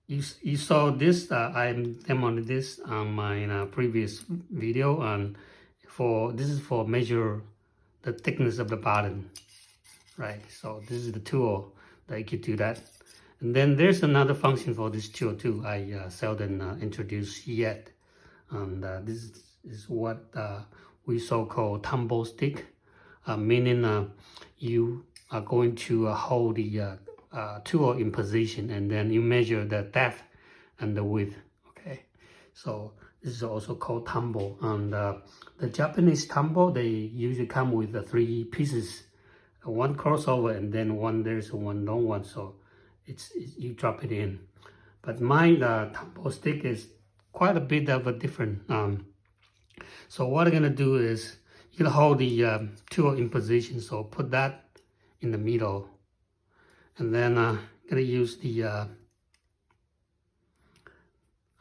You saw this, I demoed this on my previous video, and this is for measure the thickness of the bottom, right? So this is the tool that you could do that. And then there's another function for this tool too. I seldom introduced yet, and this is what we so-called tumble stick, meaning you are going to hold the tool in position, and then you measure the depth and the width. Okay, so this is also called tumble. And the Japanese tumble, they usually come with the 3 pieces, one crossover, and then there's one long one, so you drop it in. But my tumble stick is quite a bit of a different. So what I'm gonna do is you hold the tool in position, so put that in the middle, and then gonna use the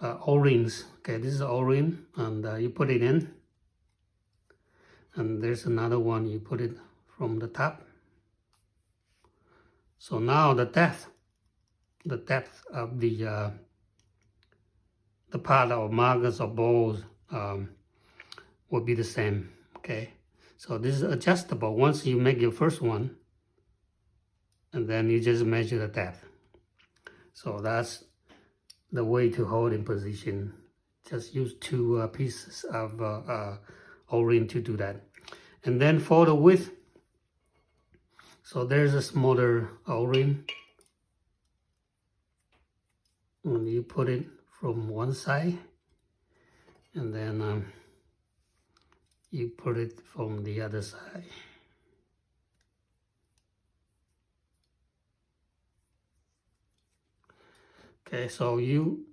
O-rings. Okay, this is O-ring, and you put it in, and there's another one, you put it from the top. So now the depth of the part of markers or balls will be the same. Okay, so this is adjustable. Once you make your first one, and then you just measure the depth. So that's the way to hold in position. Just use 2 pieces of O-ring to do that. And then for the width, so there's a smaller O-ring, and you put it from one side, and then you put it from the other side. Okay, so you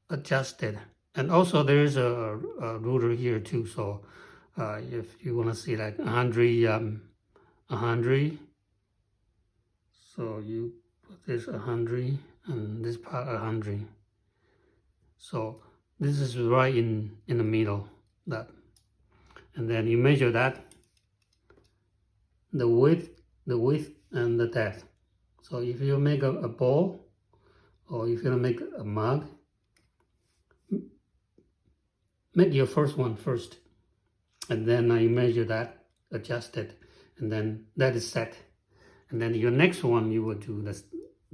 adjust it, and also there's a ruler here too. So if you want to see like 100, so you put this 100 and this part 100. So this is right in the middle, that, and then you measure that, the width and the depth. So if you make a ball, or if you make a mug, make your first one first, and then you measure that, adjust it, and then that is set. And then your next one, you will do the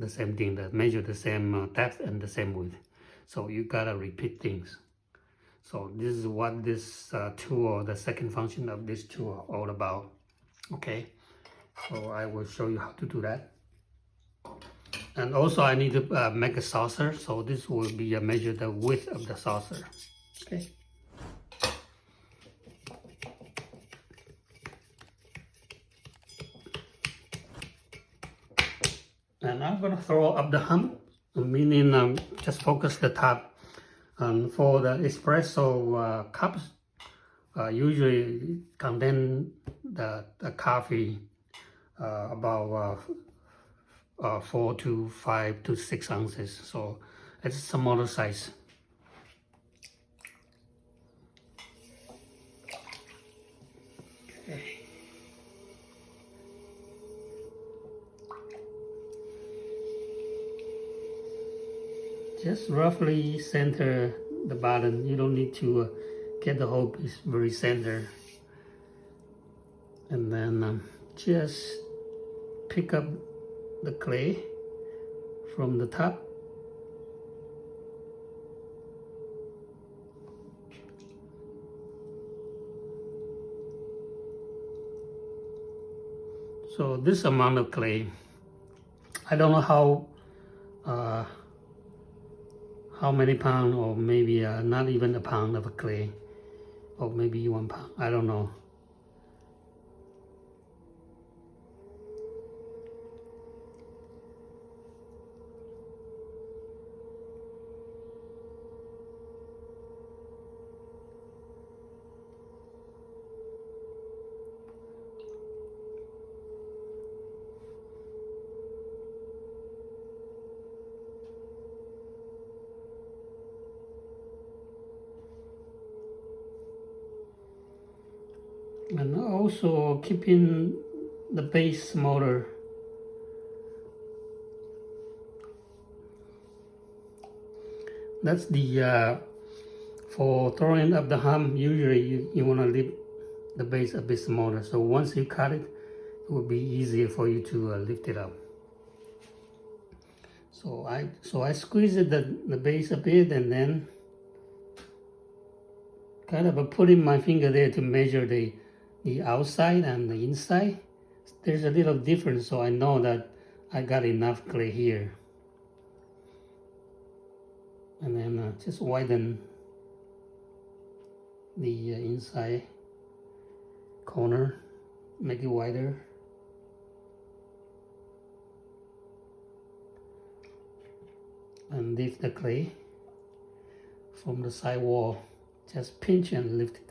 same thing, that measure the same depth and the same width. So you gotta repeat things. So this is what this tool, the second function of this tool, all about. Okay, so I will show you how to do that. And also I need to make a saucer, so this will be measure the width of the saucer. Okay. And I'm gonna throw up the hump, meaning just focus the top. For the espresso cups, usually contain the coffee about 4 to 5 to 6 ounces, so it's a smaller size. Okay. Just roughly center the bottom. You don't need to get the whole piece very center. And then just pick up the clay from the top. So this amount of clay, I don't know how many pounds, or maybe not even a pound of clay, or maybe 1 pound, I don't know. And also keeping the base smaller. that's the for throwing up the hum. Usually you want to leave the base a bit smaller, so once you cut it, it will be easier for you to lift it up. So I squeeze it the base a bit, and then kind of putting my finger there to measure the outside and the inside. There's a little difference, so I know that I got enough clay here. And then just widen the inside corner, make it wider. And lift the clay from the side wall. Just pinch and lift it.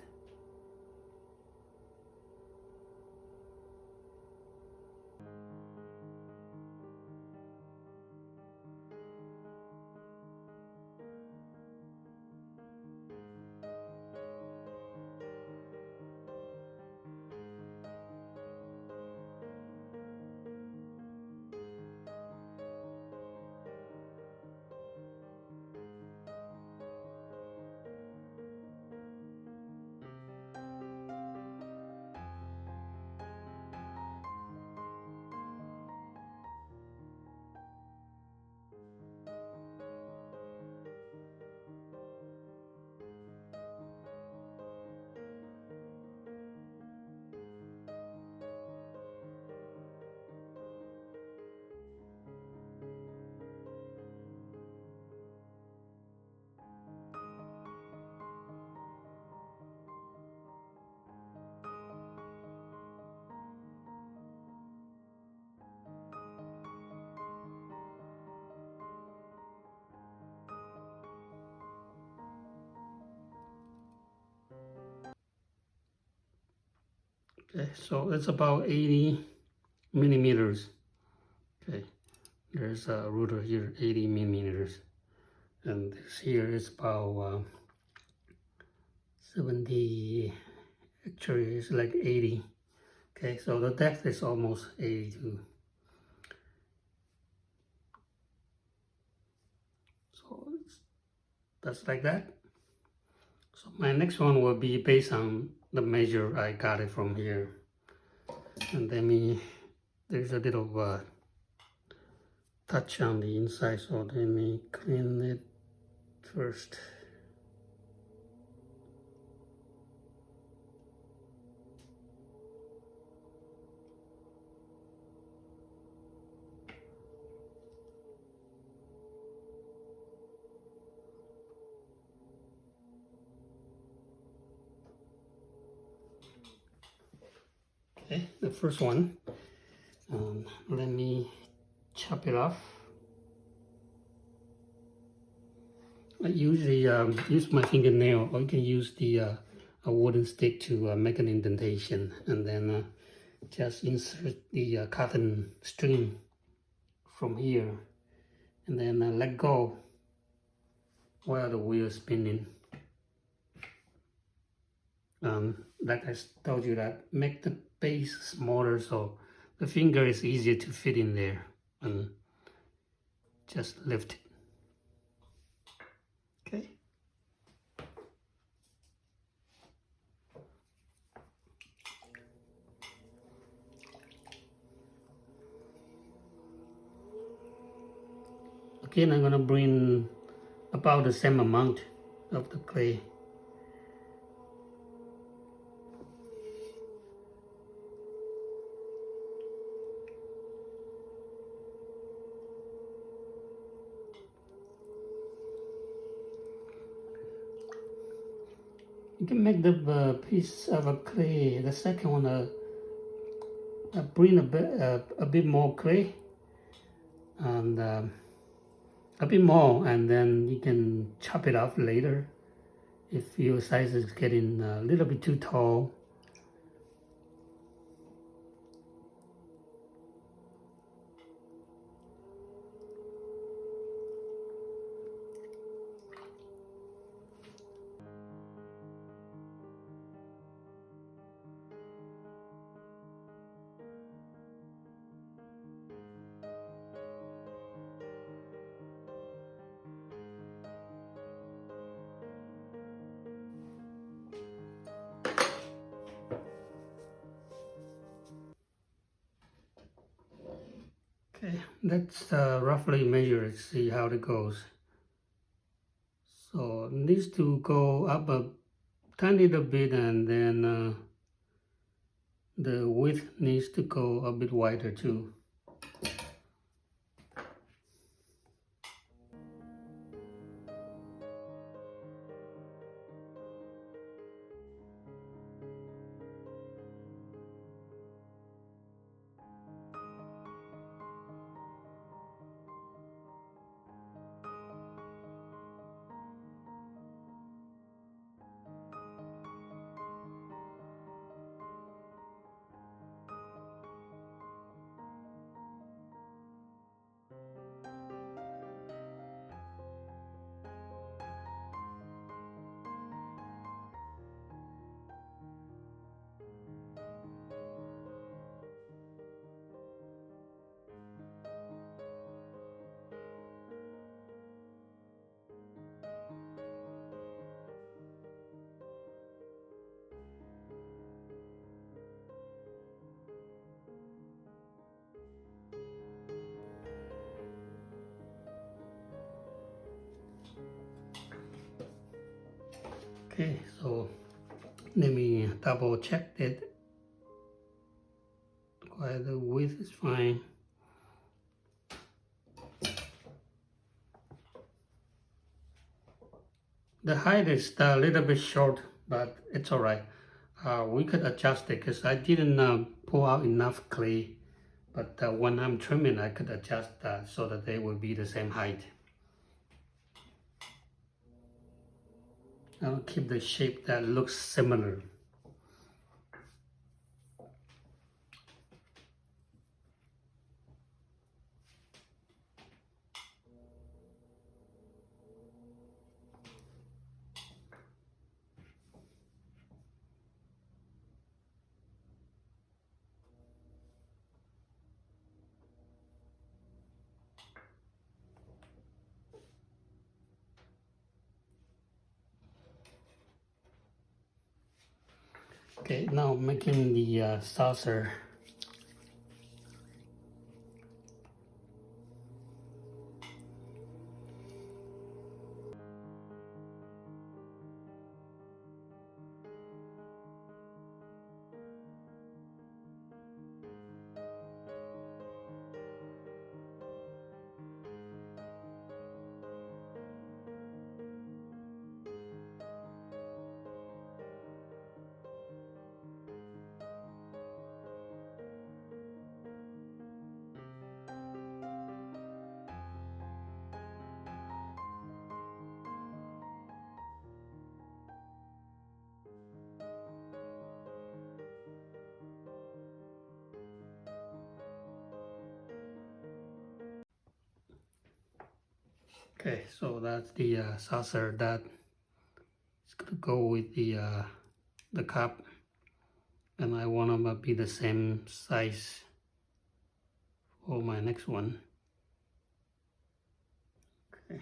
Okay, so it's about 80 millimeters. Okay, there's a ruler here, 80 millimeters, and this here is about 70. Actually, it's like 80. Okay, so the depth is almost 82. So that's like that. So my next one will be based on the measure I got it from here. And then there's a little touch on the inside, so let me clean it first. Okay, the first one, let me chop it off. I usually use my fingernail, or you can use a wooden stick to make an indentation, and then just insert the cotton string from here, and then let go while the wheel is spinning. Like I told you, that make the base smaller so the finger is easier to fit in there, and just lift it. Okay. Again, I'm gonna bring about the same amount of the clay. You can make the piece of a clay. The second one, bring a bit more clay, and a bit more, and then you can chop it off later if your size is getting a little bit too tall. Okay, let's roughly measure it, see how it goes. So it needs to go up a tiny little bit, and then the width needs to go a bit wider too. Okay, so let me double check that the width is fine. The height is a little bit short, but it's all right. We could adjust it because I didn't pull out enough clay, but when I'm trimming, I could adjust that so that they will be the same height. I'll keep the shape that looks similar. Okay, now making the saucer. Okay, so that's the saucer that is gonna go with the cup, and I want them to be the same size for my next one. Okay.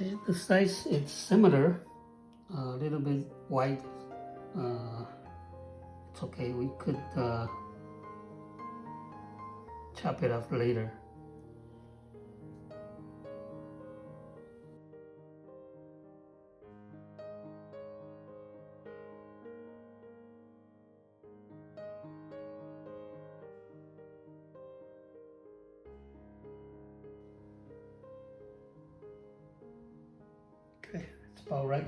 Okay, the size is similar, a little bit wide. It's okay, we could chop it up later. Okay, that's about right.